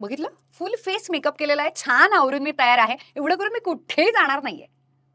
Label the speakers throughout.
Speaker 1: बघितलं, फुल face makeup केलेला आहे, छान आवरून मी तयार आहे, एवढं करून मी कुठेही जाणार नाहीये.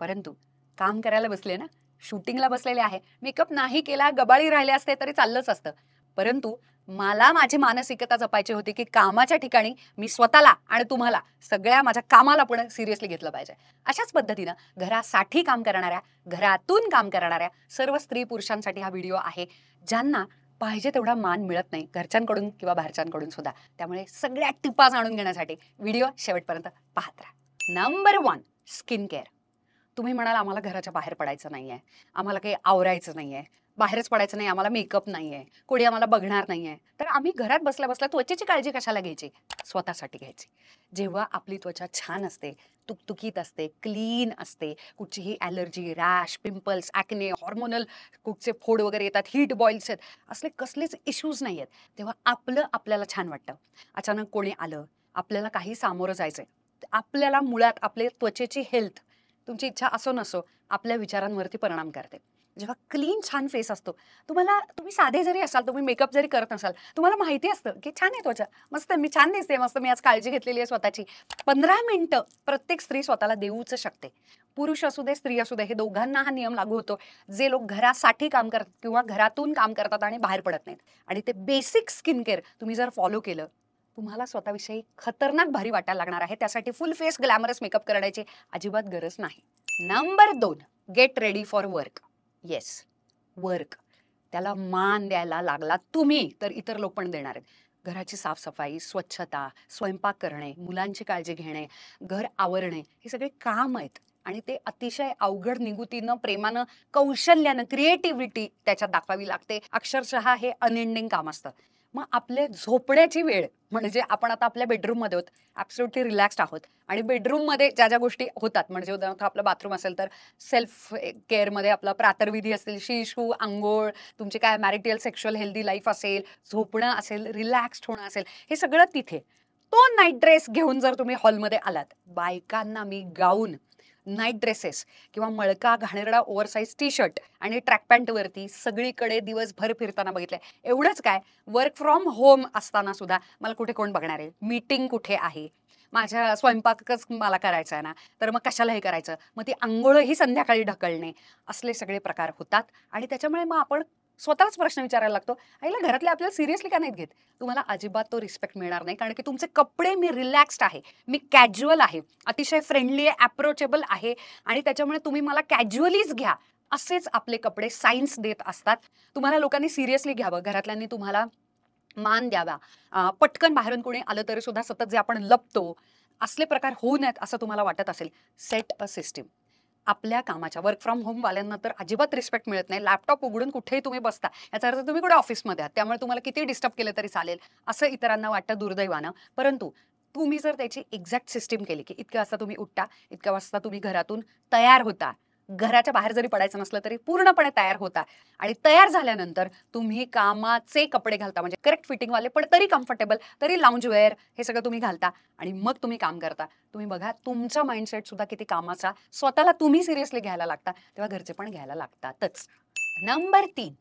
Speaker 1: परंतु काम करायला बसले ना, शूटिंगला बसलेले आहे, मेकअप नाही केला, गबाळी राहिले असते तरी चाललंच असतं. परंतु मला माझी मानसिकता जपायची होती की कामाच्या ठिकाणी मी स्वतःला आणि तुम्हाला सगळ्या माझ्या कामाला पण सिरियसली घेतलं पाहिजे. अशाच पद्धतीनं घरासाठी काम करणाऱ्या, घरातून काम करणाऱ्या सर्व स्त्री पुरुषांसाठी हा व्हिडिओ आहे, ज्यांना पाहिजे तेवढा मान मिळत नाही घरच्यांकडून किंवा बाहेरच्यांकडून सुद्धा. त्यामुळे सगळ्या टिपा जाणून घेण्यासाठी व्हिडिओ शेवटपर्यंत पाहत राहा. Number 1, skin care. तुम्ही म्हणाल आम्हाला घराच्या बाहेर पडायचं नाहीये, आम्हाला काही आवरायचं नाहीये, बाहेरच पडायचं नाही, आम्हाला मेकअप नाहीये, कोणी आम्हाला बघणार नाहीये, तर आम्ही घरात बसल्या बसल्या त्वचेची काळजी कशाला घ्यायची? स्वतःसाठी घ्यायची. जेव्हा आपली त्वचा छान असते, तुकतुकीत असते, क्लीन असते, कुठचीही allergy, rash, pimples, acne, hormonal कुठचे फोड वगैरे येतात, हीट बॉईल्स आहेत, असले कसलेच इश्यूज नाही आहेत, तेव्हा आपल्याला छान वाटतं. अचानक कोणी आलं, आपल्याला काही सामोरं जायचंय, आपल्याला मुळात आपले त्वचेची हेल्थ, तुमची इच्छा असो नसो, आपल्या विचारांवरती परिणाम करते. जेव्हा क्लीन छान फेस असतो, तुम्ही साधे जरी असाल, तुम्ही मेकअप जरी करत नसाल, तुम्हाला माहिती असतं की छान आहे त्वचा, मस्त मी छान दिसते, मस्त मी आज काळजी घेतलेली आहे स्वतःची. 15 मिनिटं प्रत्येक स्त्री स्वतःला देऊच शकते. पुरुष असू दे, स्त्री असू दे, हे दोघांना हा नियम लागू होतो, जे लोक घरासाठी काम करतात किंवा घरातून काम करतात आणि बाहेर पडत नाहीत. आणि ते बेसिक स्किन केअर तुम्ही जर फॉलो केलं, तुम्हाला स्वतःविषयी खतरनाक भारी वाटायला लागणार आहे. त्यासाठी फुल फेस ग्लॅमरस मेकअप करण्याची अजिबात गरज नाही. Number 2, get ready for work. Yes, work. त्याला मान द्यायला लागला तुम्ही तर इतर लोक पण देणार आहेत. घराची साफसफाई, स्वच्छता, स्वयंपाक करणे, मुलांची काळजी घेणे, घर आवरणे, हे सगळे काम आहेत आणि ते अतिशय अवघड निगुतीनं, प्रेमानं, कौशल्यानं, क्रिएटिव्हिटी त्याच्यात दाखवावी लागते. अक्षरशः हे अनएंडिंग काम असतं. मग आपले झोपण्याची वेळ, म्हणजे आपण आता आपल्या बेडरूममध्ये आहोत, ॲब्सोल्युटली रिलॅक्स्ड आहोत आणि बेडरूममध्ये ज्या ज्या गोष्टी होतात, म्हणजे उदाहरणार्थ आपलं बाथरूम असेल तर सेल्फ केअरमध्ये आपला प्रातर्विधी असेल, शी अंघोळ, तुमची काय मॅरिटल सेक्शुअल हेल्दी लाईफ असेल, झोपणं असेल, रिलॅक्स्ड होणं असेल, हे सगळं तिथे. तो नाईट ड्रेस घेऊन जर तुम्ही हॉलमध्ये आलात, बायकांना मी गाऊन, नाईट ड्रेसेस किंवा मळका घाणेरडा ओव्हरसाईज टी शर्ट आणि ट्रॅक पॅन्टवरती सगळीकडे दिवसभर फिरताना बघितलंय. एवढंच काय, वर्क फ्रॉम होम असताना सुद्धा मला कुठे कोण बघणार आहे, मीटिंग कुठे आहे, माझ्या स्वयंपाकच मला करायचा आहे ना, तर मग कशाला हे करायचं, मग ती अंघोळही संध्याकाळी ढकलणे, असले सगळे प्रकार होतात. आणि त्याच्यामुळे मग आपण स्वतःच प्रश्न विचारायला लागतो, आईला घरातले आपल्याला सिरियसली का नाहीत घेत? तुम्हाला अजिबात तो रिस्पेक्ट मिळणार नाही, कारण की तुमचे कपडे, मी रिलॅक्स्ड आहे, मी कॅज्युअल आहे, अतिशय फ्रेंडली आहे, अप्रोचेबल आहे आणि त्याच्यामुळे तुम्ही मला कॅज्युअलीच घ्या, असेच आपले कपडे सायन्स देत असतात. तुम्हाला लोकांनी सिरियसली घ्यावं, घरातल्यांनी तुम्हाला मान द्यावा, पटकन बाहेरून कोणी आलं तरी सुद्धा सतत जे आपण लपतो, असले प्रकार होऊ नयेत असं तुम्हाला वाटत असेल, सेट अ सिस्टीम. आपल्या कामाच्या, वर्क फ्रॉम होम वाल्यांना तर अजिबात रिस्पेक्ट मिळत नाही. लॅपटॉप उघडून कुठेही तुम्ही बसता, याचा अर्थ तुम्ही कुठे ऑफिसमध्ये आहात, त्यामुळे तुम्हाला किती डिस्टर्ब केलं तरी चालेल, असं इतरांना वाटतं दुर्दैवानं. परंतु तुम्ही जर त्याची एक्झॅक्ट सिस्टीम केली की इतक्या वाजता तुम्ही उठता, इतक्या वाजता तुम्ही घरातून तयार होता, घराच्या बाहेर जरी पडायचं नसलं तरी पूर्णपणे तयार होता आणि तयार झाल्यानंतर तुम्ही कामाचे कपडे घालता, म्हणजे करेक्ट फिटिंगवाले पण तरी कम्फर्टेबल, तरी लाऊंज वेअर, हे सगळं तुम्ही घालता आणि मग तुम्ही काम करता. तुम्ही बघा तुमचा माइंडसेट सुद्धा किती कामाचा, स्वतःला तुम्ही सिरियसली घ्यायला लागता, तेव्हा घरचे पण घ्यायला लागतातच. नंबर 3,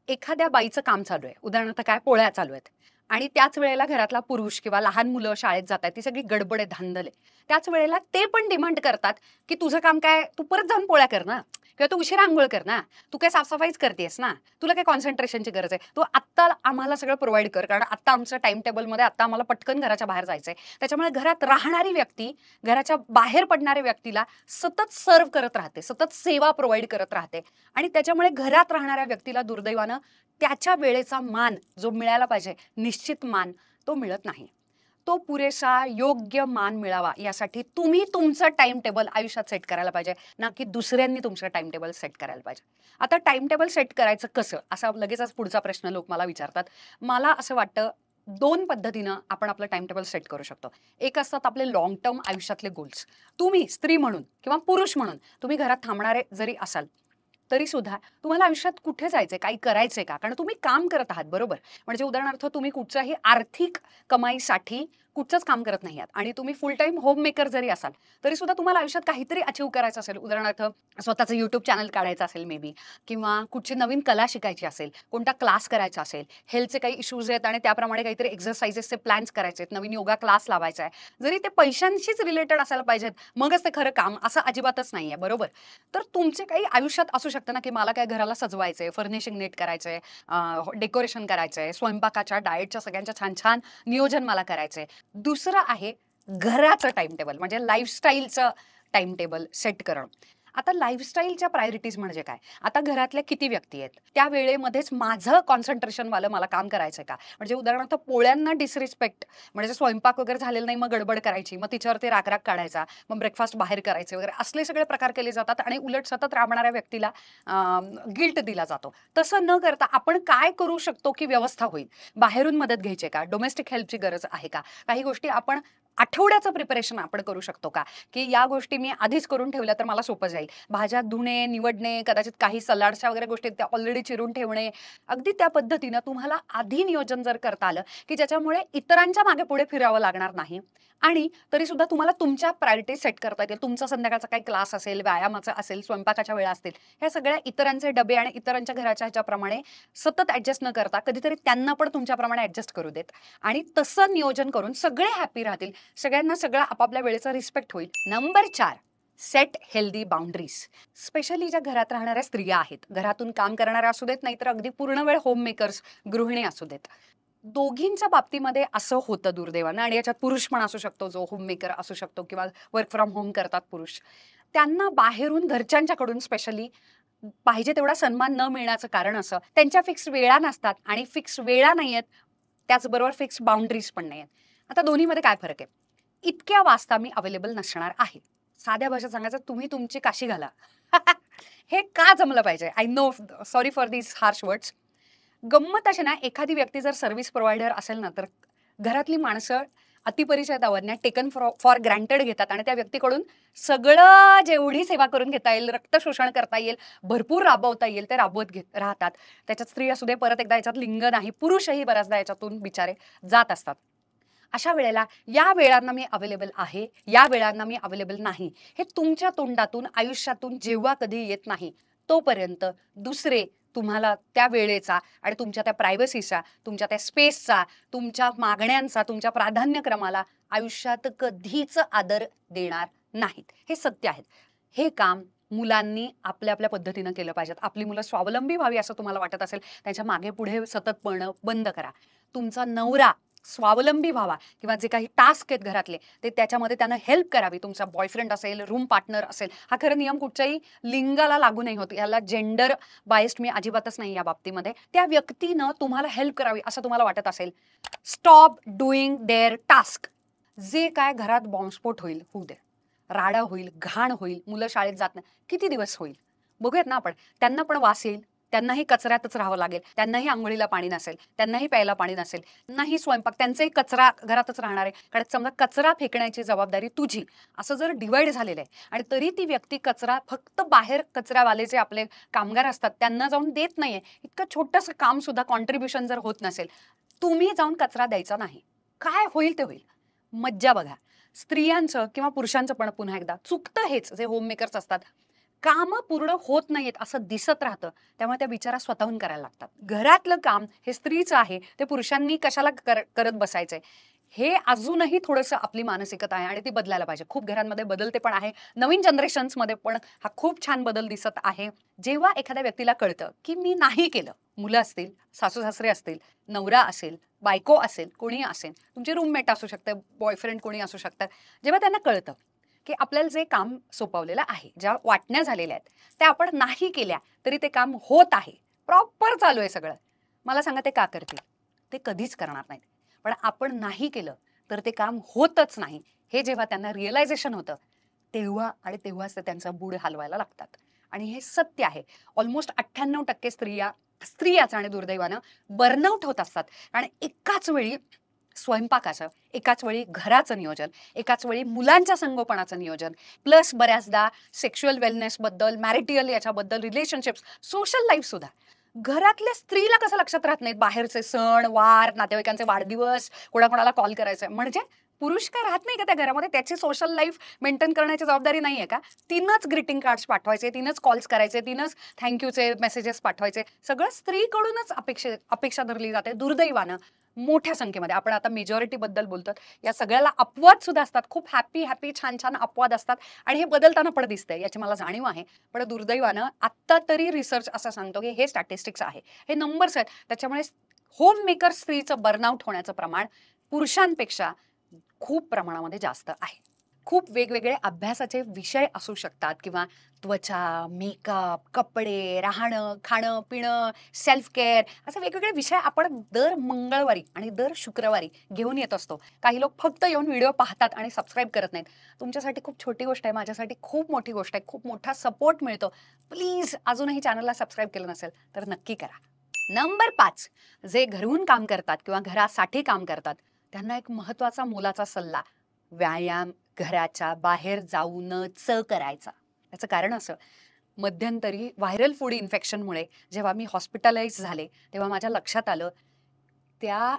Speaker 1: एखाद्या बाईचं काम चालू आहे, उदाहरणार्थ काय, पोळ्या चालू आहेत आणि त्याच वेळेला घरातला पुरुष किंवा लहान मुलं शाळेत जात आहेत, ती सगळी गडबड आहे, धांदल आहे. त्याच वेळेला ते पण डिमांड करतात की तुझं काम काय, तू परत जाऊन पोळ्या कर ना, किंवा तू उशिरा आंघोळ कर ना, तू काय साफसफाईच करतेस ना, तुला काय कॉन्सन्ट्रेशनची गरज आहे, तू आत्ता आम्हाला सगळं प्रोव्हाइड कर, कारण आत्ता आमचं टाइम टेबलमध्ये आत्ता आम्हाला पटकन घराच्या बाहेर जायचंय. त्याच्यामुळे घरात राहणारी व्यक्ती घराच्या बाहेर पडणाऱ्या व्यक्तीला सतत सर्व्ह करत राहते, सतत सेवा प्रोव्हाइड करत राहते आणि त्याच्यामुळे घरात राहणाऱ्या व्यक्तीला दुर्दैवानं त्याच्या वेळेचा मान जो मिळायला पाहिजे, निश्चित मान, तो मिळत नाही. तो पुरेसा योग्य मान मिळावा यासाठी तुम्ही तुमचं टाइम टेबल आयुष्यात सेट करायला पाहिजे, ना की दुसऱ्यांनी तुमचं टाइम टेबल सेट करायला पाहिजे. आता टाइम टेबल सेट करायचं कसं, असा लगेचच पुढचा प्रश्न लोक मला विचारतात. मला असं वाटतं 2 पद्धतीनं आपण आपलं टाइम टेबल सेट करू शकतो. एक असतात आपले लॉंग टर्म आयुष्यातले गोल्स. तुम्ही स्त्री म्हणून किंवा पुरुष म्हणून तुम्ही घरात थांबणारे जरी असाल तरी सुद्धा तुम्हाला आयुष्यात कुठे जायचंय, काही करायचंय का, कारण तुम्ही काम करत आहात, बरोबर. म्हणजे उदाहरणार्थ तुम्ही कुठच्याही आर्थिक कमाईसाठी कुठचंच काम करत नाही आहात आणि तुम्ही फुल टाईम होम मेकर जरी असाल तरी सुद्धा तुम्हाला आयुष्यात काहीतरी अचीव करायचं असेल, उदाहरणार्थ स्वतःचं युट्यूब चॅनल काढायचं असेल मे बी, किंवा कुठची नवीन कला शिकायची असेल, कोणता क्लास करायचा असेल, हेल्थचे काही इश्यूज आहेत आणि त्याप्रमाणे काहीतरी एक्सरसाइजेसचे प्लॅन्स करायचे आहेत, नवीन योगा क्लास लावायचा आहे, जरी ते पैशांशीच रिलेटेड असायला पाहिजेत मगच ते खरं काम असं अजिबातच नाही आहे, बरोबर? तर तुमचे काही आयुष्यात असू शकतं ना की मला काय घराला सजवायचंय, फर्निशिंग नीट करायचंय, डेकोरेशन करायचंय, स्वयंपाकाच्या डाएटच्या सगळ्यांच्या छान छान नियोजन मला करायचंय. दुसरं आहे घराचं टाइम टेबल, म्हणजे लाईफस्टाईलचं टाइम टेबल सेट करणं. आता लाईफस्टाईलच्या प्रायोरिटीज म्हणजे काय? आता घरातल्या किती व्यक्ती आहेत, त्या वेळेमध्येच माझं कॉन्सन्ट्रेशनवालं मला काम करायचंय का? म्हणजे उदाहरणार्थ पोळ्यांना डिसरिस्पेक्ट, म्हणजे स्वयंपाक वगैरे झालेला नाही, मग गडबड करायची, मग तिच्यावरती राग काढायचा, मग ब्रेकफास्ट बाहेर करायचे वगैरे असले सगळे प्रकार केले जातात आणि उलट सतत राबणाऱ्या व्यक्तीला गिल्ट दिला जातो. तसं न करता आपण काय करू शकतो की व्यवस्था होईल? बाहेरून मदत घ्यायची का? डोमेस्टिक हेल्पची गरज आहे का? काही गोष्टी आपण आठवड्याचं प्रिपरेशन आपण करू शकतो का? की या गोष्टी मी आधीच करून ठेवल्या तर मला सोपं जाईल. भाज्या धुणे, निवडणे, कदाचित काही सलाडच्या वगैरे गोष्टी त्या ऑलरेडी चिरून ठेवणे. अगदी त्या पद्धतीनं तुम्हाला आधी नियोजन जर करता आलं, की ज्याच्यामुळे इतरांच्या मागे-पुढे फिरावं लागणार नाही आणि तरीसुद्धा तुम्हाला तुमच्या प्रायोरिटी सेट करता येतील. तुमचा संध्याकाळचा काही क्लास असेल, व्यायामाचा असेल, स्वयंपाकाच्या वेळा असतील, ह्या सगळ्या इतरांचे डबे आणि इतरांच्या घराच्या ह्याच्याप्रमाणे सतत ॲडजस्ट न करता कधीतरी त्यांना पण तुमच्याप्रमाणे ॲडजस्ट करू देत आणि तसं नियोजन करून सगळे हॅपी राहतील. सगळ्यांना सगळं आपापल्या वेळेचा रिस्पेक्ट होईल. Number 4, set healthy boundaries. Specially ज्या घरात राहणाऱ्या स्त्रिया आहेत, घरातून काम करणाऱ्या असू देत, नाहीतर अगदी पूर्ण वेळ होम मेकर्स, गृहिणी असू देत, दोघींच्या बाबतीमध्ये असं होतं दुर्दैवानं, आणि याच्यात पुरुष पण असू शकतो, जो होम मेकर असू शकतो किंवा वर्क फ्रॉम होम करतात पुरुष. त्यांना बाहेरून घरच्यांच्याकडून स्पेशली पाहिजे तेवढा सन्मान न मिळण्याचं कारण असं, त्यांच्या फिक्स वेळा नसतात आणि फिक्स वेळा नाही आहेत, त्याचबरोबर फिक्स बाउंड्रीज पण नाही आहेत. आता दोन्हीमध्ये काय फरक आहे? इतक्या वाजता मी अवेलेबल नसणार आहे. साध्या भाषेत सांगायचं, तुम्ही तुमची काशी घाला. हे का जमलं पाहिजे? I know, sorry for these harsh words. गंमत अशी ना, एखादी व्यक्ती जर सर्व्हिस प्रोव्हायडर असेल ना, तर घरातली माणसं अतिपरिचयात अवज्ञा टेकन फॉर ग्रँटेड घेतात आणि त्या व्यक्तीकडून सगळं जेवढी सेवा करून घेता येईल, रक्त शोषण करता येईल, भरपूर राबवता येईल ते राबवत घेत राहतात. त्याच्यात स्त्री असू दे, परत एकदा याच्यात लिंग नाही, पुरुषही बऱ्याचदा याच्यातून बिचारे जात असतात. अशा वेळेला या वेळांना मी अवेलेबल आहे, या वेळांना मी अवेलेबल नाही, हे तुमच्या तोंडातून आयुष्यातून जेव्हा कधी येत नाही, तोपर्यंत दुसरे तुम्हाला त्या वेळेचा आणि तुमच्या त्या प्रायव्हसीचा, तुमच्या त्या स्पेसचा, तुमच्या मागण्यांचा, तुमच्या प्राधान्यक्रमाला आयुष्यात कधीच आदर देणार नाहीत. हे सत्य आहे. हे काम मुलांनी आपल्या आपल्या पद्धतीनं केलं पाहिजेत. आपली मुलं स्वावलंबी व्हावी असं तुम्हाला वाटत असेल, त्यांच्या मागे पुढे सतत पळणं बंद करा. तुमचा नवरा स्वावलंबी व्हावा किंवा जे काही टास्क आहेत घरातले ते त्याच्यामध्ये त्यानं हेल्प करावी. तुमचा बॉयफ्रेंड असेल, रूम पार्टनर असेल, हा खरं नियम कुठच्याही लिंगाला लागू नाही होत. याला जेंडर बायस्ड मी अजिबातच नाही या बाबतीमध्ये. त्या व्यक्तीनं तुम्हाला हेल्प करावी असं तुम्हाला वाटत असेल, स्टॉप डुईंग देअर टास्क. जे काय घरात बॉम्बस्फोट होईल होऊ दे, राडा होईल, घाण होईल, मुलं शाळेत जात नाही, किती दिवस होईल बघूयात ना आपण. त्यांना पण वास येईल, त्यांनाही कचऱ्यातच राहावं लागेल, त्यांनाही आंघोळीला पाणी नसेल, त्यांनाही प्यायला पाणी नसेल, त्यांनाही स्वयंपाक, त्यांचाही कचरा घरातच राहणार आहे. कारण समजा कचरा फेकण्याची जबाबदारी तुझी, असं जर डिवाइड झालेलं आहे आणि तरी ती व्यक्ती कचरा फक्त बाहेर कचऱ्यावाले जे आपले कामगार असतात त्यांना जाऊन देत नाहीये, इतकं छोटंसं काम सुद्धा कॉन्ट्रीब्युशन जर होत नसेल, तुम्ही जाऊन कचरा द्यायचा नाही, काय होईल ते होईल. मज्जा बघा. स्त्रियांचं किंवा पुरुषांचं पण पुन्हा एकदा चुकतं हेच, जे होम मेकर्स असतात, कामं पूर्ण होत नाहीयेत असं दिसत राहतं, त्यामुळे त्या बिचारा स्वतःहून करायला लागतात. घरातलं काम हे स्त्रीचं आहे, ते पुरुषांनी कशाला करत बसायचंय. हे अजूनही थोडंसं आपली मानसिकता आहे आणि ती बदलायला पाहिजे. खूप घरांमध्ये बदलते पण आहे, नवीन जनरेशन्समध्ये पण हा खूप छान बदल दिसत आहे. जेव्हा एखाद्या व्यक्तीला कळतं की मी नाही केलं, मुलं असतील, सासू सासरे असतील, नवरा असेल, बायको असेल, कोणी असेल, तुमचे रूममेट असू शकतं, बॉयफ्रेंड कोणी असू शकतं, जेव्हा त्यांना कळतं की आपल्याला जे काम सोपवलेलं आहे, ज्या वाटण्या झालेल्या आहेत, त्या आपण नाही केल्या तरी ते काम होत आहे, प्रॉपर चालू आहे सगळं. मला सांगा ते का करतील? ते कधीच करणार नाहीत. पण आपण नाही केलं तर ते काम होतच नाही, हे जेव्हा त्यांना रिअलायझेशन होतं, तेव्हा आणि तेव्हाच ते त्यांचा बूड हलवायला लागतात. आणि हे सत्य आहे. ऑलमोस्ट 98% स्त्रियाचं आणि दुर्दैवानं बर्नआउट होत असतात. कारण एकाच वेळी स्वयंपाकाचं, एकाच वेळी घराचं नियोजन, एकाच वेळी मुलांच्या संगोपनाचं नियोजन, प्लस बऱ्याचदा सेक्शुअल वेलनेसबद्दल, मॅरिटल याच्याबद्दल, रिलेशनशिप्स, सोशल लाईफ सुद्धा. घरातल्या स्त्रीला कसं लक्षात राहत नाहीत बाहेरचे सण वार, नातेवाईकांचे वाढदिवस, कोणाकोणाला कॉल करायचे, म्हणजे पुरुष काय राहत नाही का त्या घरामध्ये? त्याची सोशल लाईफ मेंटेन करण्याची जबाबदारी नाहीये का? तिनंच ग्रीटिंग कार्ड्स पाठवायचे, तिनंच कॉल्स करायचे, तिनंच थँक्यूचे मेसेजेस पाठवायचे. सगळं स्त्रीकडूनच अपेक्षा धरली जाते दुर्दैवानं. मोठ्या संख्येमध्ये आपण आता मेजॉरिटी बद्दल बोलतो. या सगळ्याला अपवाद सुद्धा असतात. खूप हॅपी छान छान अपवाद असतात आणि हे बदलताना पण दिसतंय, याची मला जाणीव आहे. पण दुर्दैवानं आत्ता तरी रिसर्च असं सांगतो की हे स्टॅटिस्टिक्स आहे, हे नंबर्स आहेत. त्याच्यामुळे होम मेकर स्त्रीचं बर्नआउट होण्याचं प्रमाण पुरुषांपेक्षा खूप प्रमाणामध्ये जास्त आहे. खूप वेगवेगळे अभ्यासाचे विषय असू शकतात किंवा त्वचा, मेकअप, कपडे, राहणं, खाणं, पिणं, सेल्फ केअर असे वेगवेगळे विषय आपण दर मंगळवारी आणि दर शुक्रवारी घेऊन येत असतो. काही लोक फक्त येऊन व्हिडिओ पाहतात आणि सबस्क्राईब करत नाहीत. तुमच्यासाठी खूप छोटी गोष्ट आहे, माझ्यासाठी खूप मोठी गोष्ट आहे. खूप मोठा सपोर्ट मिळतो. प्लीज अजूनही चॅनलला सबस्क्राईब केलं नसेल तर नक्की करा. नंबर 5, जे घरून काम करतात किंवा घरासाठी काम करतात त्यांना एक महत्वाचा मोलाचा सल्ला: व्यायाम घराच्या बाहेर जाऊनच करायचा. त्याचं कारण असं, मध्यंतरी व्हायरल फूड इन्फेक्शनमुळे जेव्हा मी हॉस्पिटलाइज झाले तेव्हा माझ्या लक्षात आलं, त्या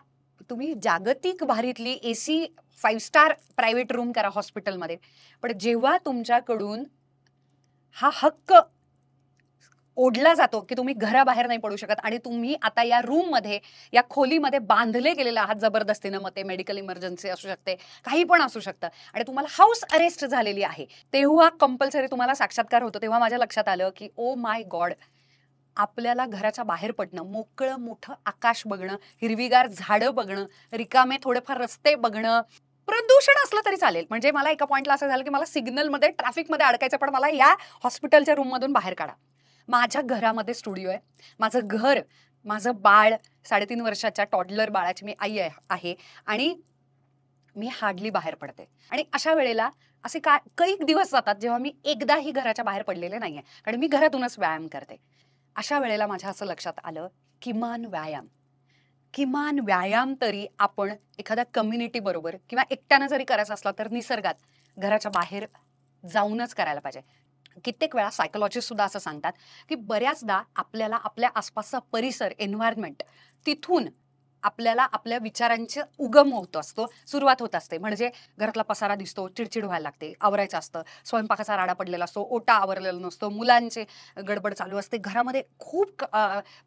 Speaker 1: तुम्ही जागतिक भारीतली AC 5 स्टार प्रायव्हेट रूम करा हॉस्पिटलमध्ये, पण जेव्हा तुमच्याकडून हा हक्क ओढला जातो की तुम्ही घराबाहेर नाही पडू शकत आणि तुम्ही आता या रूममध्ये, या खोलीमध्ये बांधले गेलेले आहात जबरदस्तीनं, मग ते मेडिकल इमर्जन्सी असू शकते, काही पण असू शकतं, आणि तुम्हाला हाऊस अरेस्ट झालेली आहे, तेव्हा कंपल्सरी तुम्हाला साक्षात्कार होतो. तेव्हा माझ्या लक्षात आलं की ओ माय गॉड, आपल्याला घराच्या बाहेर पडणं, मोकळं मोठं आकाश बघणं, हिरवीगार झाडं बघणं, रिकामे थोडेफार रस्ते बघणं, प्रदूषण असलं तरी चालेल. म्हणजे मला एका पॉइंटला असं झालं की मला सिग्नलमध्ये, ट्रॅफिकमध्ये अडकायचं, पण मला या हॉस्पिटलच्या रूममधून बाहेर काढा. माझ्या घरामध्ये स्टुडिओ आहे, माझं घर, माझं बाळ, 3.5 वर्षाच्या टॉडलर बाळाची मी आई आहे आणि मी हार्डली बाहेर पडते. आणि अशा वेळेला असे काही दिवस जातात जेव्हा मी एकदाही घराच्या बाहेर पडलेले नाहीये, कारण मी घरातूनच व्यायाम करते. अशा वेळेला माझ्या असं लक्षात आलं, किमान व्यायाम तरी आपण एखाद्या कम्युनिटी बरोबर किंवा एकट्यानं जरी करायचा असला तर निसर्गात, घराच्या बाहेर जाऊनच करायला पाहिजे. कित्येक वेळा सायकोलॉजिस्ट सुद्धा असं सांगतात की बऱ्याचदा आपल्याला आपल्या आसपासचा परिसर, एन्व्हायरमेंट, तिथून आपल्याला आपल्या विचारांचे उगम होत असतो, सुरुवात होत असते. म्हणजे घरातला पसारा दिसतो, चिडचिड व्हायला लागते, आवरायचं असतं, स्वयंपाकाचा राडा पडलेला असतो, ओटा आवरलेला नसतो, मुलांचे गडबड चालू असते, घरामध्ये खूप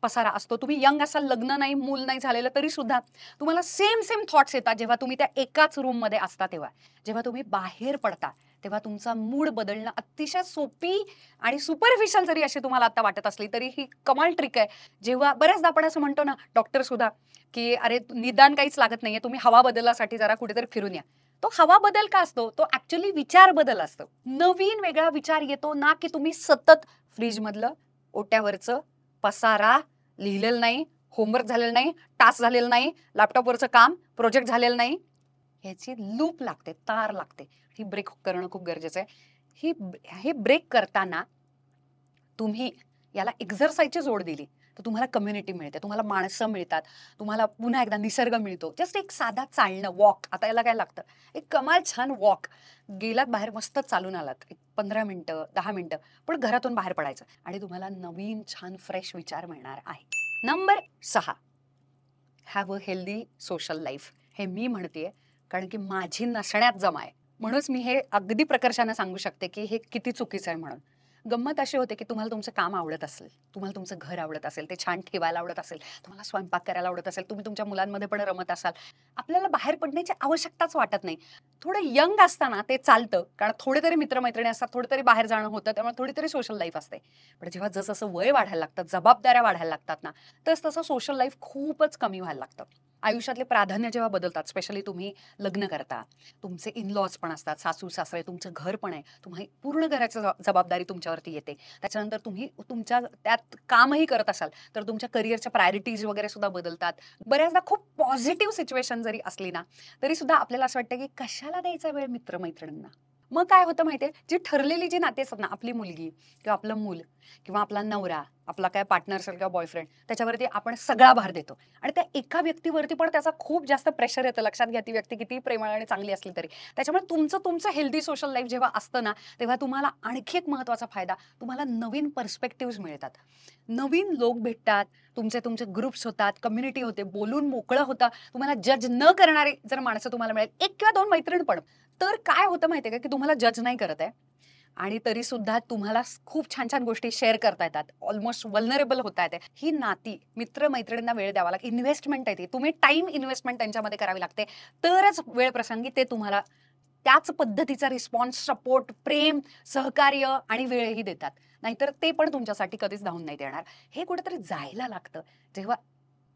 Speaker 1: पसारा असतो. तुम्ही यंग असाल, लग्न नाही, मूल नाही झालेलं तरी सुद्धा तुम्हाला सेम थॉट्स येतात जेव्हा तुम्ही त्या एकाच रूममध्ये असता. तेव्हा जेव्हा तुम्ही बाहेर पडता तेव्हा तुमचा मूड बदलणं अतिशय सोपी आणि सुपरफिशियल जरी अशी तुम्हाला आता वाटत असली तरी ही कमाल ट्रिक आहे. जेव्हा बऱ्याचदा आपण असं म्हणतो ना, डॉक्टर सुद्धा, की अरे निदान काहीच लागत नाहीये, तुम्ही हवा बदलासाठी जरा कुठेतरी फिरून या. तो हवा बदल का असतो? तो ऍक्च्युअली विचार बदल असतो. नवीन वेगळा विचार येतो ना, की तुम्ही सतत फ्रीजमधलं, ओट्यावरचं पसारा, लिहिलेलं नाही, होमवर्क झालेलं नाही, टास्क झालेलं नाही, लॅपटॉपवरचं काम, प्रोजेक्ट झालेलं नाही, ह्याची लूप लागते, तार लागते. ही ब्रेक करणं खूप गरजेचं आहे. हे ब्रेक करताना तुम्ही याला एक्झरसाइजची जोड दिली तर तुम्हाला कम्युनिटी मिळते, तुम्हाला माणसं मिळतात, तुम्हाला पुन्हा एकदा निसर्ग मिळतो. जस्ट एक साधा चालणं, वॉक. आता याला काय लागतं? एक कमाल छान वॉक. गेलात बाहेर, मस्त चालून आलात, एक 15 मिनिटं, 10 मिनिटं, पण घरातून बाहेर पडायचं आणि तुम्हाला नवीन छान फ्रेश विचार मिळणार आहे. Number 6, have a healthy social life. हे मी म्हणतेय कारण की माझी नसण्यात जमा आहे, म्हणूनच मी हे अगदी प्रकर्षानं सांगू शकते की हे किती चुकीचं आहे म्हणून. गंमत अशी होते की तुम्हाला तुमचं काम आवडत असेल, तुम्हाला तुमचं घर आवडत असेल, ते छान ठेवायला आवडत असेल, तुम्हाला स्वयंपाक करायला आवडत असेल, तुम्ही तुमच्या मुलांमध्ये पण रमत असाल, आपल्याला बाहेर पडण्याची आवश्यकताच वाटत नाही. थोडं यंग असताना ते चालतं, कारण थोडे तरी मित्रमैत्रिणी असतात, थोडे तरी बाहेर जाणं होतं, त्यामुळे थोडी तरी सोशल लाईफ असते. पण जेव्हा जसं वय वाढायला लागतं, जबाबदाऱ्या वाढायला लागतात ना, तसं सोशल लाईफ खूपच कमी व्हायला लागतं. आयुष्यातले प्राधान्य जेव्हा बदलतात, स्पेशली तुम्ही लग्न करता, तुमचे इनलॉज पण असतात, सासू सासरे, तुमचं घर पण आहे, तुम्ही पूर्ण घराची जबाबदारी तुमच्यावरती येते. त्याच्यानंतर तुम्ही तुमच्या त्यात कामही करत असाल तर तुमच्या करिअरच्या प्रायोरिटीज वगैरे सुद्धा बदलतात. बऱ्याचदा खूप पॉझिटिव्ह सिच्युएशन जरी असली ना, तरी सुद्धा आपल्याला असं वाटतं की कशाला द्यायचा वेळ मित्रमैत्रिणींना. मग काय होतं माहितीये, जी ठरलेली जी नाती असतात ना, आपली मुलगी किंवा आपलं मूल किंवा आपला नवरा, आपला काय पार्टनर असेल किंवा बॉयफ्रेंड, त्याच्यावरती आपण सगळा भार देतो आणि त्या एका व्यक्तीवरती पण त्याचा खूप जास्त प्रेशर येतं. लक्षात घ्या, ती व्यक्ती कितीही प्रेमळ आणि चांगली असली तरी. त्याच्यामुळे तुमचं तुमचं हेल्दी सोशल लाईफ जेव्हा असतं ना, तेव्हा तुम्हाला आणखी एक महत्त्वाचा फायदा, तुम्हाला नवीन पर्स्पेक्टिव्हज मिळतात. नवीन लोक भेटतात, तुमचे तुमचे ग्रुप्स होतात, कम्युनिटी होते, बोलून मोकळं होतं. तुम्हाला जज न करणारी जर माणसं तुम्हाला मिळेल, 1 किंवा 2 मैत्रीण पण. तर काय होतं माहितीये का, की तुम्हाला जज नाही करत आहे आणि तरी सुद्धा तुम्हाला खूप छान-छान गोष्टी शेअर करता येतात. ऑलमोस्ट व्हल्नरेबल होता येते. ही नाती, मित्र-मैत्रिणींना वेळ द्यावा लागतो. इन्व्हेस्टमेंट आहे ती. तुम्ही टाईम इन्व्हेस्टमेंट त्यांच्यामध्ये करावी लागते. तरच वेळ प्रसंगी ते तुम्हाला त्याच पद्धतीचा रिस्पॉन्स, सपोर्ट, प्रेम, सहकार्य आणि वेळही देतात. नाहीतर ते पण तुमच्यासाठी कधीच धावून नाही देणार. हे कुठेतरी जायला लागतं. जेव्हा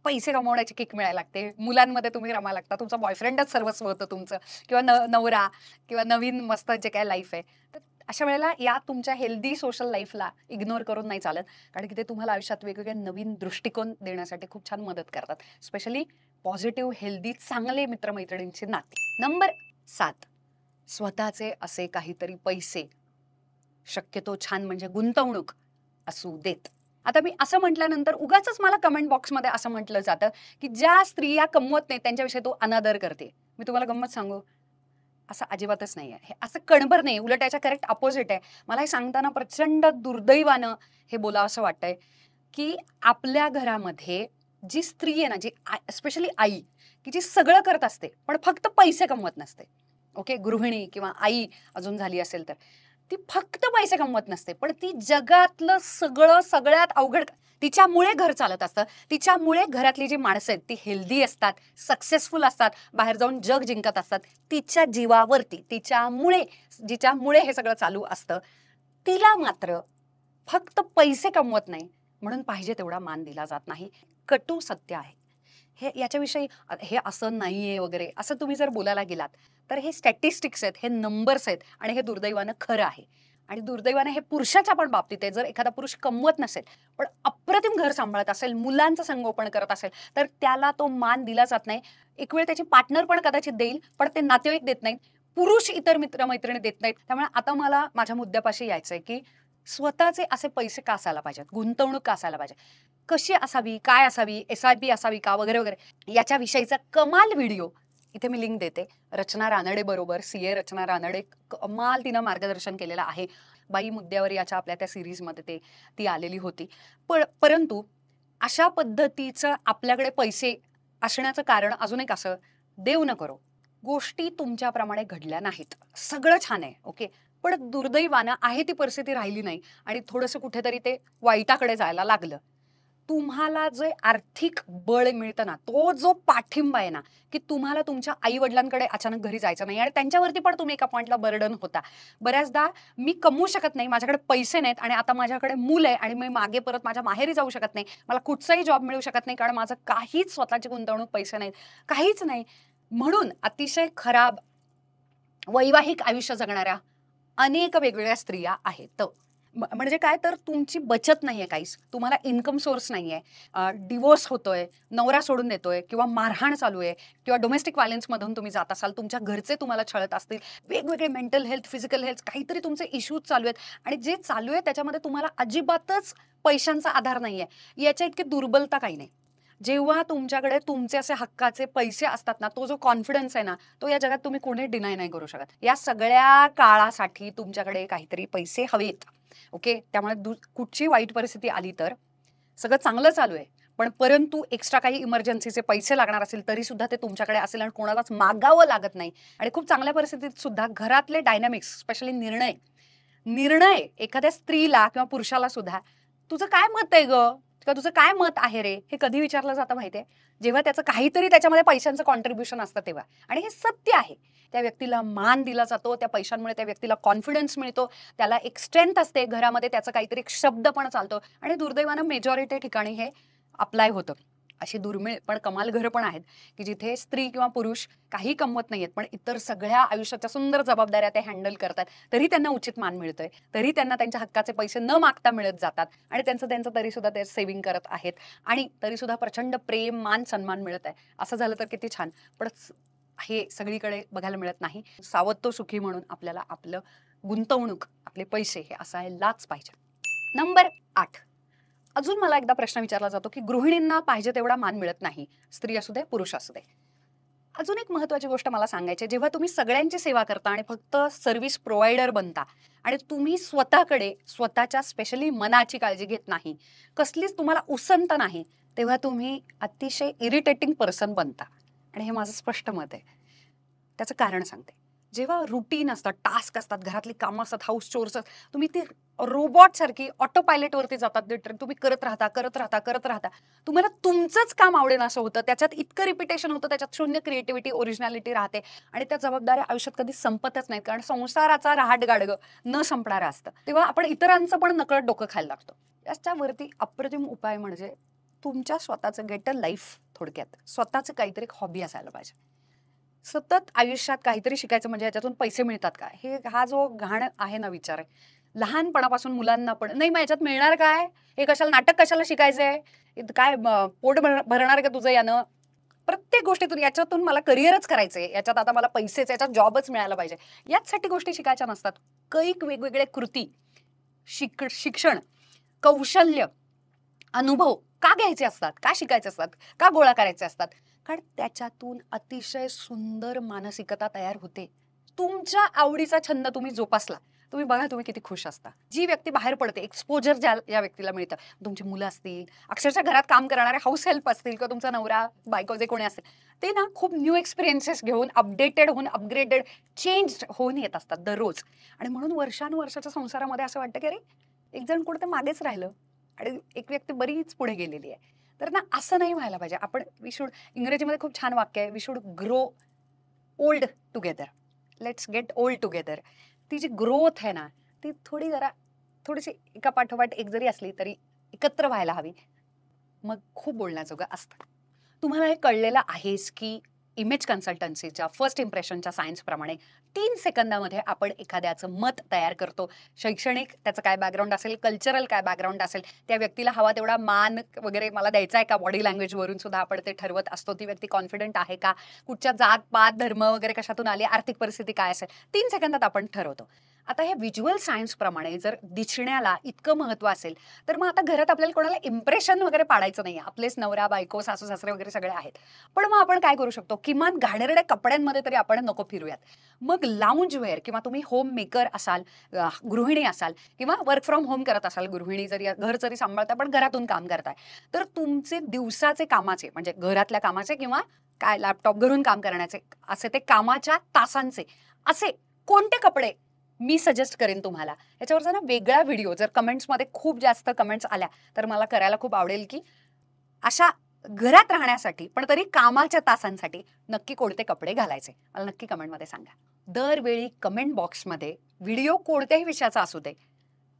Speaker 1: पैसे कमवण्याची किक मिळायला लागते, मुलांमध्ये तुम्ही रमायला लागता, तुमचा बॉयफ्रेंडच सर्वस्व होतं तुमचं किंवा नवरा किंवा नवीन मस्त जे काही लाईफ आहे. तर अशा वेळेला या तुमच्या हेल्दी सोशल लाईफला इग्नोर करून नाही चालत. कारण की ते तुम्हाला आयुष्यात वेगवेगळे नवीन दृष्टिकोन देण्यासाठी खूप छान मदत करतात. स्पेशली पॉझिटिव्ह, हेल्दी, चांगले मित्र-मैत्रिणींची नाती. नंबर 7, स्वतःचे असे काहीतरी पैसे, शक्यतो छान म्हणजे गुंतवणूक असू देत. आता मी असं म्हटल्यानंतर उगाचच मला कमेंट बॉक्समध्ये असं म्हटलं जातं, की ज्या स्त्रिया कमवत नाहीत त्यांच्याविषयी तू अनादर करते. मी तुम्हाला गंमत सांगू? असं अजिबातच नाहीये. हे असं कणभर नाही. उलट याच्या करेक्ट अपोझिट आहे. मला हे सांगताना प्रचंड दुर्दैवानं हे बोलावसं वाटतंय, की आपल्या घरामध्ये जी स्त्री आहे ना, जी स्पेशली आई, की जी सगळं करत असते, पण फक्त पैसे कमवत नसते. ओके, गृहिणी किंवा आई अजून झाली असेल तर. ती फक्त पैसे कमवत नसते, पण ती जगातलं सगळं सगळ्यात अवघड तिच्यामुळे घर चालत असतं. तिच्यामुळे घरातली जी माणसं आहेत ती हेल्दी असतात, सक्सेसफुल असतात, बाहेर जाऊन जग जिंकत असतात. तिच्या जीवावरती, जिच्यामुळे हे सगळं चालू असतं. तिला मात्र फक्त पैसे कमवत नाही म्हणून पाहिजे तेवढा मान दिला जात नाही. कटू सत्य आहे. हे याच्याविषयी हे असं नाहीये वगैरे असं तुम्ही जर बोलायला गेलात, तर हे स्टॅटिस्टिक्स आहेत, हे नंबर्स आहेत आणि हे दुर्दैवानं खरं आहे. आणि दुर्दैवाने हे पुरुषाच्या पण बाबतीत आहे. जर एखादा पुरुष कमवत नसेल, पण अप्रतिम घर सांभाळत असेल, मुलांचं संगोपन करत असेल, तर त्याला तो मान दिला जात नाही. एक वेळ त्याची पार्टनर पण कदाचित देईल, पण ते नातेवाईक देत नाहीत. पुरुष इतर मित्र-मैत्रिणी देत नाहीत. त्यामुळे आता मला माझ्या मुद्द्यापाशी यायचंय, की स्वतःचे असे पैसे का असायला पाहिजेत? गुंतवणूक का असायला पाहिजे? कशी असावी? काय असावी? एस-आय-पी असावी का? वगैरे, वगैरे. याच्याविषयीचा कमाल व्हिडिओ इथे मी लिंक देते. रचना रानडे बरोबर, सीए रचना रानडे, कमाल तिनं मार्गदर्शन केलेलं आहे. बाई मुद्द्यावर याच्या आपल्या त्या सीरीजमध्ये ती आलेली होती. परंतु अशा पद्धतीचं आपल्याकडे पैसे असण्याचं कारण अजून एक असं, देव न करो, गोष्टी तुमच्याप्रमाणे घडल्या नाहीत. सगळं छान आहे, ओके. पण दुर्दैवानं आहे ती परिस्थिती राहिली नाही आणि थोडंसं कुठेतरी ते वाईटाकडे जायला लागलं. तुम्हाला जे आर्थिक बळ मिळतं ना, तो जो पाठिंबा आहे ना, की तुम्हाला तुमच्या आई-वडिलांकडे अचानक घरी जायचं नाही आणि त्यांच्यावरती पण तुम्ही एका पॉइंटला बर्डन होता. बऱ्याचदा मी कमवू शकत नाही, माझ्याकडे पैसे नाहीत आणि आता माझ्याकडे मूल आहे आणि मी मागे परत माझ्या माहेरी जाऊ शकत नाही. मला कुठचाही जॉब मिळू शकत नाही कारण माझं काहीच स्वतःची गुंतवणूक पैसे नाहीत, काहीच नाही. म्हणून अतिशय खराब वैवाहिक आयुष्य जगणाऱ्या अनेक वेगवेगळ्या स्त्रिया आहेत. म्हणजे काय तर तुमची बचत नाहीये काहीच. तुम्हाला इन्कम सोर्स नाहीये. डिव्होर्स होतोय, नवरा सोडून देतोय किंवा मारहाण चालू आहे किंवा डोमेस्टिक व्हायलन्समधून तुम्ही जात असाल, तुमच्या घरचे तुम्हाला छळत असतील, वेगवेगळे मेंटल हेल्थ, फिजिकल हेल्थ काहीतरी तुमचे इश्यूज चालू आहेत आणि जे चालू आहे त्याच्यामध्ये तुम्हाला अजिबातच पैशांचा आधार नाहीये. याच्या इतकी दुर्बलता काही नाही. जेव्हा तुमच्याकडे तुमचे असे हक्काचे पैसे असतात ना, तो जो कॉन्फिडन्स आहे ना, तो या जगात तुम्ही कोणी डिनाय नाही करू शकत. या सगळ्या काळासाठी तुमच्याकडे काहीतरी पैसे हवेत. ओके. त्यामुळे कुठची वाईट परिस्थिती आली तर सगळं चांगलं चालू आहे. पण परंतु एक्स्ट्रा काही इमर्जन्सीचे पैसे लागणार असेल तरी सुद्धा ते तुमच्याकडे असेल आणि कोणालाच मागावं लागत नाही. आणि खूप चांगल्या परिस्थितीत सुद्धा घरातले डायनामिक्स, स्पेशली निर्णय निर्णय एखाद्या स्त्रीला किंवा पुरुषाला सुद्धा, "तुझं काय मत आहे गं?" किंवा "तुझं काय मत आहे रे?" हे कधी विचारलं जातं माहिती आहे? जेव्हा त्याचं काहीतरी त्याच्यामध्ये पैशांचं कॉन्ट्रिब्युशन असतं तेव्हा. आणि हे सत्य आहे. त्या व्यक्तीला मान दिला जातो. त्या पैशांमुळे त्या व्यक्तीला कॉन्फिडन्स मिळतो. त्याला एक स्ट्रेंथ असते. घरामध्ये त्याचा काहीतरी एक शब्द पण चालतो आणि दुर्दैवानं मेजॉरिटी ठिकाणी हे अप्लाय होतं. अशी दुर्मिळ पण कमाल घरं पण आहेत, की जिथे स्त्री किंवा पुरुष काही कमवत नाहीयेत, पण इतर सगळ्या आयुष्याच्या सुंदर जबाबदाऱ्या ते हँडल करतात. तरी त्यांना उचित मान मिळतोय. तरी त्यांना त्यांच्या हक्काचे पैसे न मागता मिळत जातात आणि त्यांचं तरीसुद्धा ते सेव्हिंग करत आहेत आणि तरीसुद्धा प्रचंड प्रेम, मान, सन्मान मिळत आहे. असं झालं तर किती छान. पण हे सगळीकडे बघायला मिळत नाही. सावध तो सुखी म्हणून आपल्याला आपलं गुंतवणूक, आपले पैसे हे असायलाच पाहिजे. नंबर 8, अजून मला एकदा प्रश्न विचारला जातो की गृहिणींना पाहिजे तेवढा मान मिळत नाही, स्त्री असू दे पुरुष असू दे. अजून एक महत्त्वाची गोष्ट मला सांगायची आहे, जेव्हा तुम्ही सगळ्यांची सेवा करता आणि फक्त सर्व्हिस प्रोव्हायडर बनता आणि तुम्ही स्वतःकडे स्वतःच्या स्पेशली मनाची काळजी घेत नाही, कसलीच तुम्हाला उसंत नाही, तेव्हा तुम्ही अतिशय इरिटेटिंग पर्सन बनता. आणि हे माझं स्पष्ट मत आहे. त्याचं कारण सांगते. जेव्हा रुटीन असतात, टास्क असतात, घरातली कामं असतात, हाऊस चोर्स, तुम्ही ती रोबॉट सारखी ऑटो पायलटवरती जातात. तुम्ही करत राहता. तुम्हाला तुमचंच काम आवडेन असं होतं. त्याच्यात इतकं रिपिटेशन होतं, त्याच्यात शून्य क्रिएटिव्हिटी, ओरिजिनॅलिटी राहते आणि त्या जबाबदाऱ्या आयुष्यात कधी संपतच नाहीत. कारण संसाराचा रहाटगाडगं न संपणारं असतं. तेव्हा आपण इतरांचं पण नकळत डोकं खायला लागतो. याच्यावरती अप्रतिम उपाय म्हणजे तुमच्या स्वतःचं गेट अ लाईफ. थोडक्यात स्वतःचं काहीतरी हॉबी असायला पाहिजे. सतत आयुष्यात काहीतरी शिकायचं म्हणजे याच्यातून पैसे मिळतात का, हा जो घाण आहे ना विचार आहे, लहानपणापासून मुलांना पण नाही, मग याच्यात मिळणार काय, हे कशाला, नाटक कशाला शिकायचंय, काय पोट भरणार का तुझं यानं, प्रत्येक गोष्टीतून याच्यातून मला करिअरच करायचंय, याच्यात आता मला पैसेच, याच्यात जॉबच मिळायला पाहिजे, याचसाठी गोष्टी शिकायच्या नसतात. कैक वेगवेगळे कृती, शिक्षण, कौशल्य, अनुभव का घ्यायचे असतात, का शिकायचे असतात, का गोळा करायचे असतात, कारण त्याच्यातून अतिशय सुंदर मानसिकता तयार होते. तुमच्या आवडीचा छंद तुम्ही जोपासला, तुम्ही बघा तुम्ही किती खुश असता. जी व्यक्ती बाहेर पडते, एक्सपोजर ज्या व्यक्तीला मिळतं, तुमची मुलं असतील, अक्षरशः घरात काम करणारे हाऊस हेल्प असतील किंवा तुमचा नवरा बायको जे कोणी असेल, ते ना खूप न्यू एक्सपिरियन्सेस घेऊन अपडेटेड होऊन, अपग्रेडेड, चेंज होऊन येत असतात दररोज. आणि म्हणून वर्षानुवर्षाच्या संसारामध्ये असं वाटतं की अरे एक जण कुठं मागेच राहिलं आणि एक व्यक्ती बरीच पुढे गेलेली आहे. तर ना असं नाही व्हायला पाहिजे. आपण वी शुड, इंग्रजीमध्ये खूप छान वाक्य आहे, we should grow old together, let's get old together. ती जी ग्रोथ आहे ना, ती थोडीशी एका पाठोपाठ एक जरी असली तरी एकत्र व्हायला हवी. मग खूप बोलण्याजोगं असतं. तुम्हाला हे कळलेलं आहेच की इमेज कन्सल्टन्सीच्या फर्स्ट इम्प्रेशनच्या सायन्सप्रमाणे 3 सेकंदामध्ये आपण एखाद्याचं मत तयार करतो. शैक्षणिक त्याचं काय बॅकग्राऊंड असेल, कल्चरल काय बॅकग्राऊंड असेल, त्या व्यक्तीला हवा तेवढा मान वगैरे मला द्यायचा आहे का, बॉडी लँग्वेजवरून सुद्धा आपण ते ठरवत असतो. ती व्यक्ती कॉन्फिडंट आहे का, कुठच्या जात पात धर्म वगैरे कशातून आली, आर्थिक परिस्थिती काय असेल, 3 सेकंदात आपण ठरवतो. आता हे व्हिज्युअल सायन्सप्रमाणे जर दिसण्याला इतकं महत्त्व असेल, तर मग आता घरात आपल्याला कोणाला इम्प्रेशन वगैरे पाडायचं नाही. आपलेच नवरा बायको सासू सासरे वगैरे सगळे आहेत. पण मग आपण काय करू शकतो, किमान घाणेरड्या कपड्यांमध्ये तरी आपण नको फिरूयात. मग लाऊंज वेअर, किंवा तुम्ही होम मेकर असाल, गृहिणी असाल किंवा वर्क फ्रॉम होम करत असाल, गृहिणी जरी घर जरी सांभाळता पण घरातून काम करताय, तर तुमचे दिवसाचे कामाचे म्हणजे घरातल्या कामाचे किंवा काय लॅपटॉप घरून काम करण्याचे असे ते कामाच्या तासांचे असे कोणते कपडे मी सजेस्ट करेन तुम्हाला. याच्यावरचा ना वेगळा व्हिडिओ जर कमेंट्समध्ये खूप जास्त कमेंट्स आल्या तर मला करायला खूप आवडेल की अशा घरात राहण्यासाठी पण तरी कामाच्या तासांसाठी नक्की कोणते कपडे घालायचे, मला नक्की कमेंटमध्ये सांगा. दरवेळी कमेंट बॉक्समध्ये व्हिडिओ कोणत्याही विषयाचा असू दे,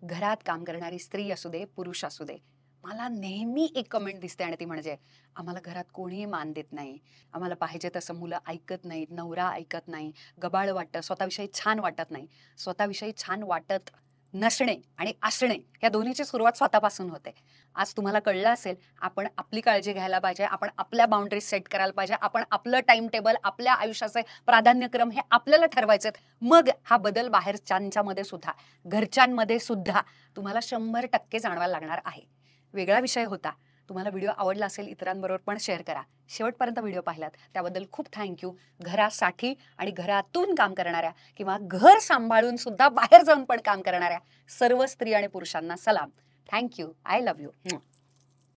Speaker 1: घरात काम करणारी स्त्री असू दे पुरुष असू दे, मला नेहमी एक कमेंट दिसते आणि ती म्हणजे आम्हाला घरात कोणीही मान देत नाही, आम्हाला पाहिजे तसं मुलं ऐकत नाहीत, नवरा ऐकत नाही, गबाळ वाटतं, स्वतःविषयी छान वाटत नाही. स्वतःविषयी छान वाटत नसणे आणि असणे या दोन्हीची सुरुवात स्वतःपासून होते. आज तुम्हाला कळलं असेल, आपण आपली काळजी घ्यायला पाहिजे, आपण आपल्या बाउंड्रीज सेट करायला पाहिजे, आपण आपलं टाइम टेबल, आपल्या आयुष्याचे प्राधान्यक्रम हे आपल्याला ठरवायचे. मग हा बदल बाहेरच्यांच्यामध्ये सुद्धा, घरच्यांमध्ये सुद्धा तुम्हाला 100% जाणवायला लागणार आहे. वेगळा विषय होता. तुम्हाला व्हिडिओ आवडला असेल इतरांबरोबर पण शेअर करा. शेवटपर्यंत व्हिडिओ पाहिलात त्याबद्दल खूप थँक्यू. घरासाठी आणि घरातून काम करणाऱ्या किंवा घर सांभाळून सुद्धा बाहेर जाऊन पण काम करणाऱ्या सर्व स्त्री आणि पुरुषांना सलाम. थँक्यू. I love you.